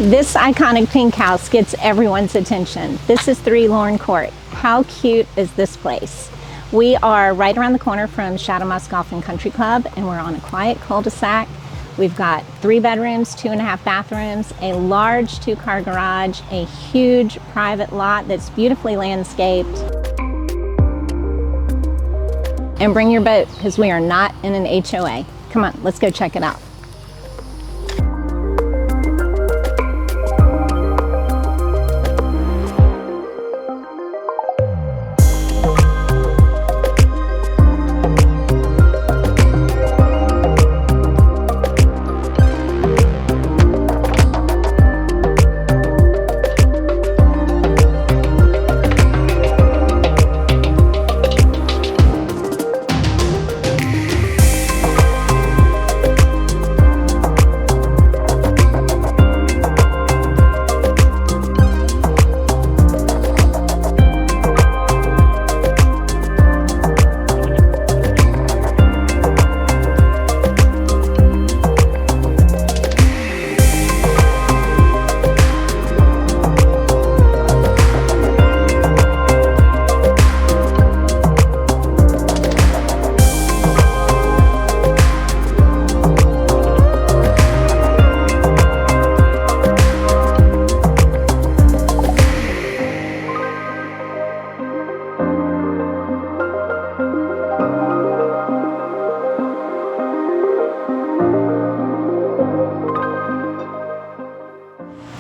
This iconic pink house gets everyone's attention. This is 3 Lorne Court. How cute is this place? We are right around the corner from Shadowmoss Golf and Country Club, and we're on a quiet cul-de-sac. We've got 3 bedrooms, 2.5 bathrooms, a large 2-car garage, a huge private lot that's beautifully landscaped. And bring your boat, because we are not in an HOA. Come on, let's go check it out.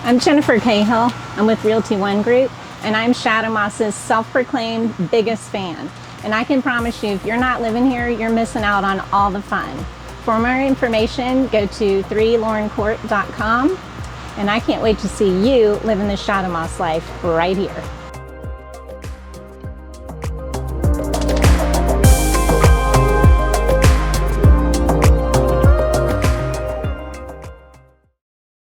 I'm Jennifer Cahill. I'm with Realty One Group, and I'm Shadowmoss's self-proclaimed biggest fan. And I can promise you, if you're not living here, you're missing out on all the fun. For more information, go to 3lornecourt.com, and I can't wait to see you living the Shadowmoss life right here.